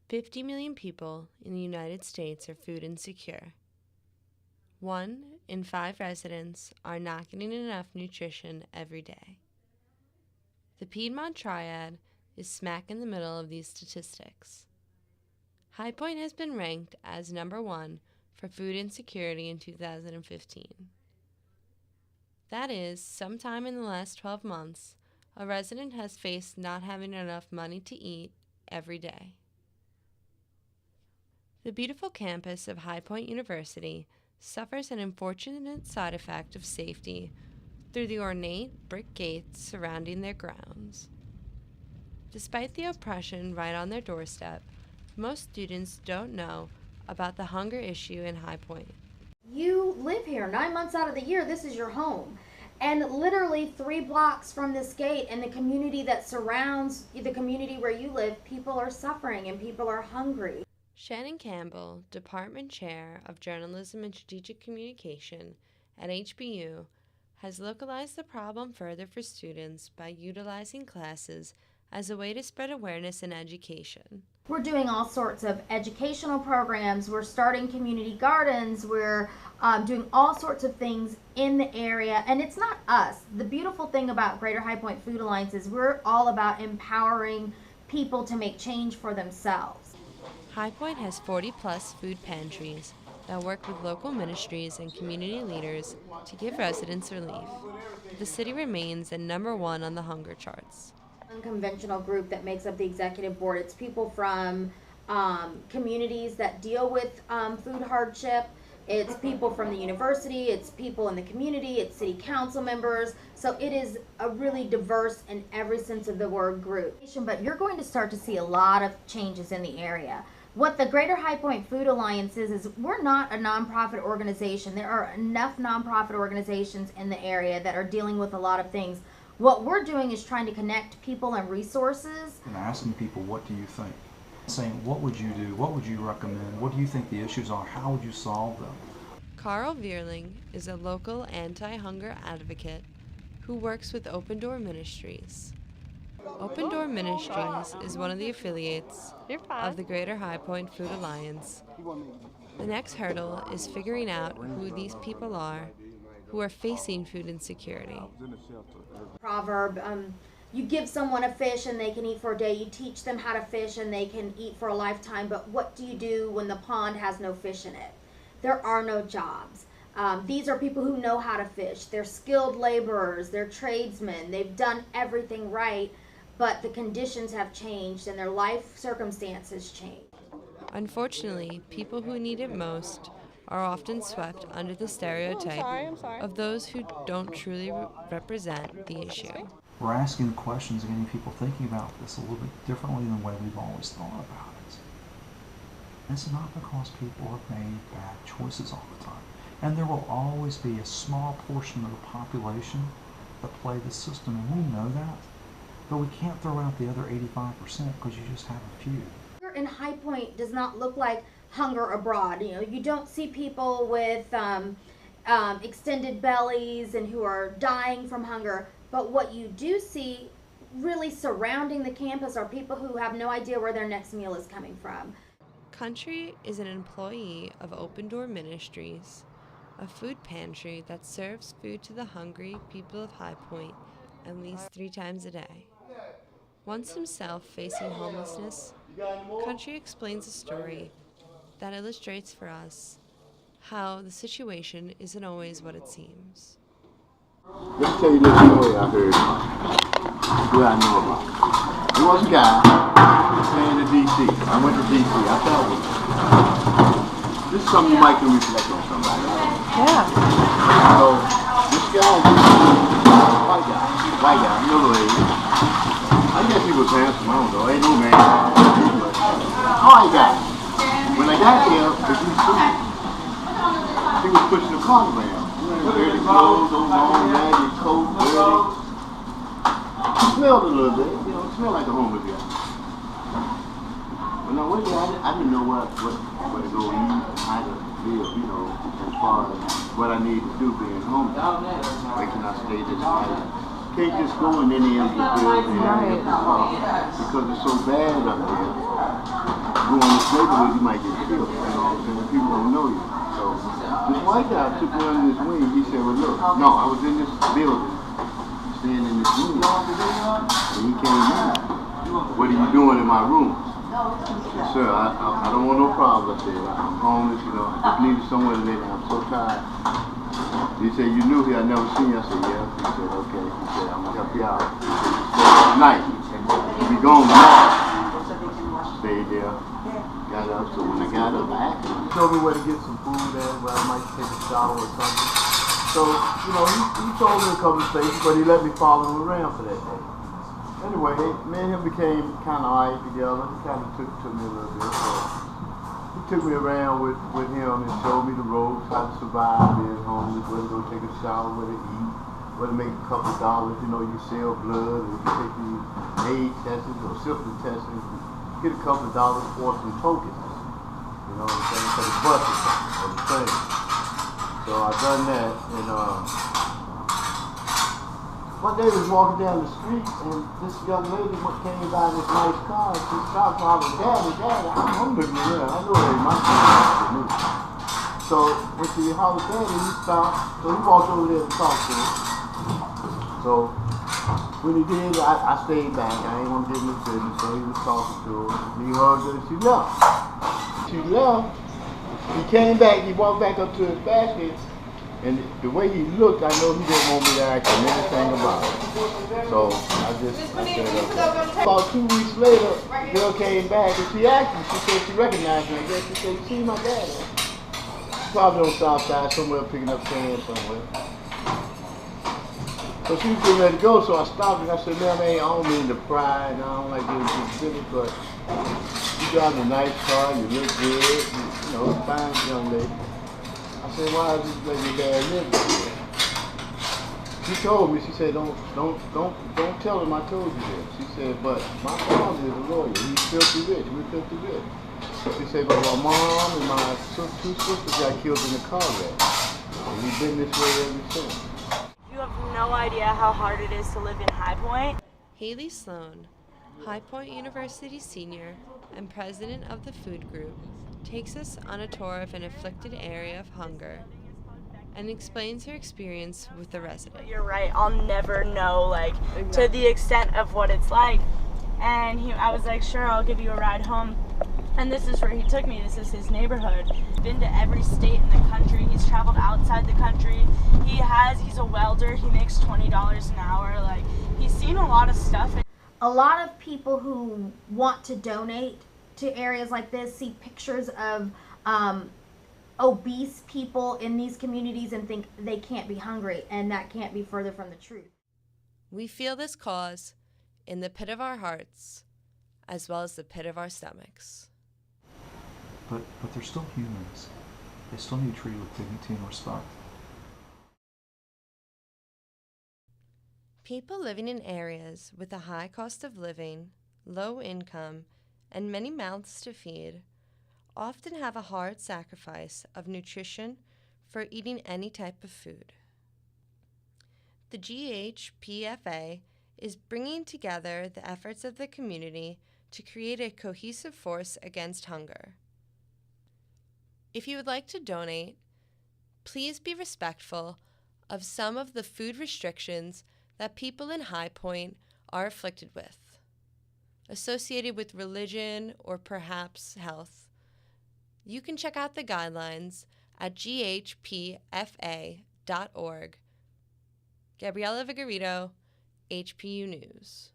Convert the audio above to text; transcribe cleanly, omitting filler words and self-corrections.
50 million people in the United States are food insecure. 1 in 5 residents are not getting enough nutrition every day. The Piedmont Triad is smack in the middle of these statistics. High Point has been ranked as number 1 for food insecurity in 2015. That is, sometime in the last 12 months, a resident has faced not having enough money to eat every day. The beautiful campus of High Point University suffers an unfortunate side effect of safety through the ornate brick gates surrounding their grounds. Despite the oppression right on their doorstep, most students don't know about the hunger issue in High Point. You live here 9 months out of the year. This is your home. And literally 3 blocks from this gate and the community that surrounds the community where you live, people are suffering and people are hungry. Shannon Campbell, Department Chair of Journalism and Strategic Communication at HBU, has localized the problem further for students by utilizing classes as a way to spread awareness and education. We're doing all sorts of educational programs. We're starting community gardens. We're doing all sorts of things in the area. And it's not us. The beautiful thing about Greater High Point Food Alliance is we're all about empowering people to make change for themselves. High Point has 40-plus food pantries that work with local ministries and community leaders to give residents relief. The city remains at number 1 on the hunger charts. Unconventional group that makes up the executive board. It's people from communities that deal with food hardship. It's people from the university. It's people in the community. It's city council members. So it is a really diverse in every sense of the word group. But you're going to start to see a lot of changes in the area. What the Greater High Point Food Alliance is we're not a nonprofit organization. There are enough nonprofit organizations in the area that are dealing with a lot of things. What we're doing is trying to connect people and resources. And asking people, what do you think? Saying, what would you do? What would you recommend? What do you think the issues are? How would you solve them? Carl Vierling is a local anti-hunger advocate who works with Open Door Ministries. Open Door Ministries is one of the affiliates of the Greater High Point Food Alliance. The next hurdle is figuring out who these people are who are facing food insecurity. Proverb, you give someone a fish and they can eat for a day. You teach them how to fish and they can eat for a lifetime. But what do you do when the pond has no fish in it? There are no jobs. These are people who know how to fish. They're skilled laborers. They're tradesmen. They've done everything right, but the conditions have changed and their life circumstances changed. Unfortunately, people who need it most are often swept under the stereotype of those who don't truly represent the issue. We're asking questions and getting people thinking about this a little bit differently than the way we've always thought about it. It's not because people have made bad choices all the time. And there will always be a small portion of the population that play the system, and we know that. But we can't throw out the other 85% because you just have a few. In High Point does not look like hunger abroad. You know, you don't see people with extended bellies and who are dying from hunger. But what you do see really surrounding the campus are people who have no idea where their next meal is coming from. Country is an employee of Open Door Ministries, a food pantry that serves food to the hungry people of High Point at least 3 times a day. Once himself facing homelessness, Country explains a story that illustrates for us how the situation isn't always what it seems. Let me tell you this story I heard, what I know about. There was a guy staying in D.C. I went to D.C. I traveled. This is something you might can reflect on somebody. Yeah. So, this guy, white guy, middle age. I guess he was handsome, I don't know, ain't no man. White guy. When I got here, he was pushing the car around. Dirty clothes, those long ragged coat, dirty. Smelled a little bit, you know, it smelled like a homeless guy. When I went there, I didn't know where to go eat, how to live, you know, as far as what I need to do being homeless. Where can I stay this night? Can't just go in any empty building because it's so bad up there. go in this neighborhood, you might get killed. You know what I'm saying? People don't know you. So this white guy took me under his wing. He said, well, look, no, I was in this building, staying in this room, and he came in. What are you doing in my room? Said, sir, I don't want no problems. I said, I'm homeless, you know, I just needed somewhere to lay down. I'm so tired. He said, you knew me, I never seen you. I said, yeah. He said, okay. He said, I'm gonna help you out. He said, stay all night. You'll be gone tomorrow. Stayed there. Got up. So when I got up, I asked him. He told me where to get some food at, where I might take a shower or something. So, you know, he told me a couple of places, but he let me follow him around for that day. Anyway, me and him became kind of alright together. He kind of took me a little bit. So he took me around with him and showed me the ropes, how to survive being homeless, where to go take a shower, where to eat, where to make a couple of dollars. You know, you sell blood, or you take these AIDS tests or syphilis tests, get a couple of dollars for some tokens. You know what I'm saying? For the bus or something, or the train. So I done that, and one day we was walking down the street, and this young lady came by in this nice car, and she stopped and I was, Daddy, I'm looking around. I know it ain't my car. So when she hollered Daddy, he stopped, so he walked over there to talk to her. So when he did, I stayed back. I didn't want to get in his business, so he was talking to her. He hugged her, and she left. She left. He came back, he walked back up to his basket, and the way he looked, I know he didn't want me to ask him anything about it. So I said, okay. About 2 weeks later, the girl came back and she asked me, she said she recognized me. I guess she said, you see my dad? Probably on South Side, somewhere picking up cans somewhere. So she was getting ready to go, so I stopped and I said, ma'am, I don't mean to pry, and I don't like getting too silly, but you drive a nice car, you look good, you know, fine young lady. I said, why is this lady dad living here? She told me, she said, don't tell him I told you this. She said, but my father is a lawyer. He's filthy rich. We're filthy rich. She said, but my mom and my two sisters got killed in a car wreck. And we've been this way ever since. You have no idea how hard it is to live in High Point. Haley Sloan, High Point University senior and president of the food group, takes us on a tour of an afflicted area of hunger and explains her experience with the resident. You're right, I'll never know, to the extent of what it's like. And I was like, sure, I'll give you a ride home. And this is where he took me. This is his neighborhood. Been to every state in the country. He's traveled outside the country. He's a welder. He makes $20 an hour. He's seen a lot of stuff. A lot of people who want to donate to areas like this see pictures of obese people in these communities and think they can't be hungry, and that can't be further from the truth. We feel this cause in the pit of our hearts as well as the pit of our stomachs. But they're still humans. They still need treated with dignity and respect. People living in areas with a high cost of living, low income, and many mouths to feed often have a hard sacrifice of nutrition for eating any type of food. The GHPFA is bringing together the efforts of the community to create a cohesive force against hunger. If you would like to donate, please be respectful of some of the food restrictions that people in High Point are afflicted with, associated with religion or perhaps health. You can check out the guidelines at ghpfa.org. Gabriela Vigorito, HPU News.